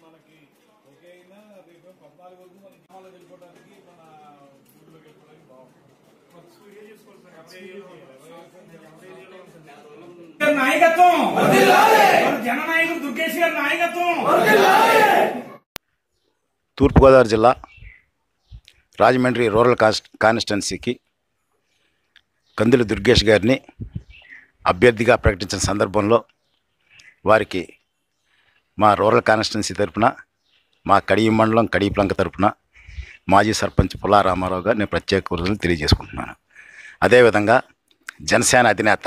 మనకి ఓకే అయినా రేపు 14 వరకు మనకి హాల్లో వెళ్ళిపోవడానికి మన ఊళ్ళోకి వెళ్ళిపోవడానికి బాగుంటుంది. నాయకత్వం జననాయకుడు దుర్గేష్ గారి నాయకత్వం. తూర్పుగోదావరి జిల్లా రాజమండ్రి రూరల్ కాన్స్టిట్యున్సీకి కందుల దుర్గేష్ గారిని అభ్యర్థిగా ప్రకటించిన సందర్భంలో వారికి మా రూరల్ కాన్స్టిట్యున్సీ తరఫున, మా కడియం మండలం కడియప్లంక తరఫున మాజీ సర్పంచ్ పుల్లా రామారావు గారు నేను ప్రత్యేక కృతజ్ఞతలు తెలియజేసుకుంటున్నాను. అదేవిధంగా జనసేన అధినేత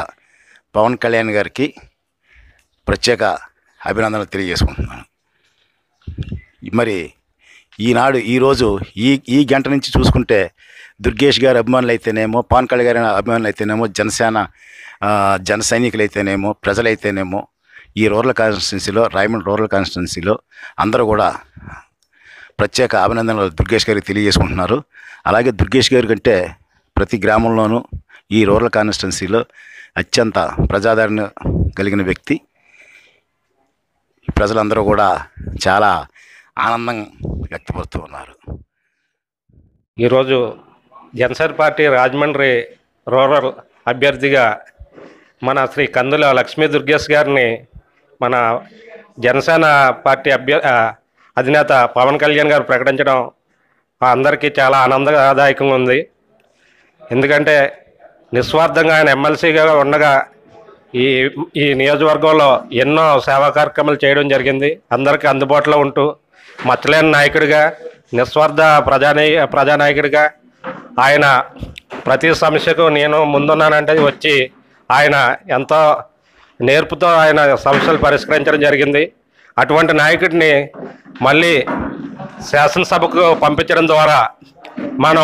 పవన్ కళ్యాణ్ గారికి ప్రత్యేక అభినందనలు తెలియజేసుకుంటున్నాను. మరి ఈరోజు ఈ గంట నుంచి చూసుకుంటే దుర్గేష్ గారి అభిమానులు అయితేనేమో, పవన్ కళ్యాణ్ గారి అభిమానులు అయితేనేమో, జన సైనికులు అయితేనేమో, ప్రజలైతేనేమో ఈ రూరల్ కాన్స్టిట్యున్సీలో, రాయమండ్రి రూరల్ కాన్స్టిట్యున్సీలో అందరూ కూడా ప్రత్యేక అభినందనలు దుర్గేష్ గారికి తెలియజేసుకుంటున్నారు. అలాగే దుర్గేష్ గారి కంటే ప్రతి గ్రామంలోనూ ఈ రూరల్ కాన్స్టిట్యున్సీలో అత్యంత ప్రజాదరణ కలిగిన వ్యక్తి. ప్రజలందరూ కూడా చాలా ఆనందం వ్యక్తపరుస్తూ ఉన్నారు. ఈరోజు జనసేన పార్టీ రాజమండ్రి రూరల్ అభ్యర్థిగా మన శ్రీ కందుల లక్ష్మీ దుర్గేష్ గారిని మన జనసేన పార్టీ అధినేత పవన్ కళ్యాణ్ గారు ప్రకటించడం అందరికీ చాలా ఆనందదాయకంగా ఉంది. ఎందుకంటే నిస్వార్థంగా ఆయన ఎమ్మెల్సీగా ఉండగా ఈ నియోజకవర్గంలో ఎన్నో సేవా కార్యక్రమాలు చేయడం జరిగింది. అందరికీ అందుబాటులో ఉంటూ మచ్చలేని నాయకుడిగా, నిస్వార్థ ప్రజానాయకుడిగా ఆయన ప్రతి సమస్యకు నేను ముందున్నానంటే వచ్చి ఆయన ఎంతో నేర్పుతో ఆయన సమస్యలు పరిష్కరించడం జరిగింది. అటువంటి నాయకుడిని మళ్ళీ శాసనసభకు పంపించడం ద్వారా మన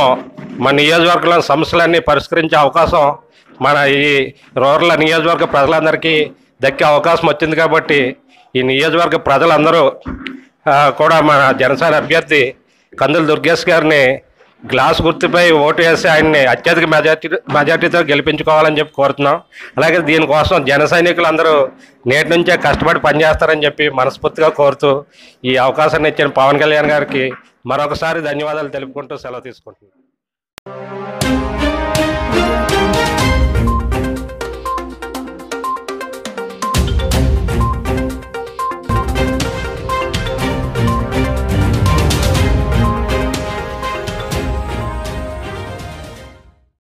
నియోజకవర్గంలో సమస్యలన్నీ పరిష్కరించే అవకాశం మన ఈ రూరల్ నియోజకవర్గ ప్రజలందరికీ దక్కే అవకాశం వచ్చింది. కాబట్టి ఈ నియోజకవర్గ ప్రజలందరూ కూడా మన జనసేన అభ్యర్థి కందుల దుర్గేష్ గారిని గ్లాస్ గుర్తుపై ఓటు వేసి ఆయన్ని అత్యధిక మెజార్టీతో గెలిపించుకోవాలని చెప్పి కోరుతున్నాం. అలాగే దీనికోసం జన సైనికులందరూ నేటి నుంచే కష్టపడి పనిచేస్తారని చెప్పి మనస్ఫూర్తిగా కోరుతూ ఈ అవకాశాన్ని ఇచ్చిన పవన్ కళ్యాణ్ గారికి మరొకసారి ధన్యవాదాలు తెలుపుకుంటూ సెలవు తీసుకుంటున్నాం.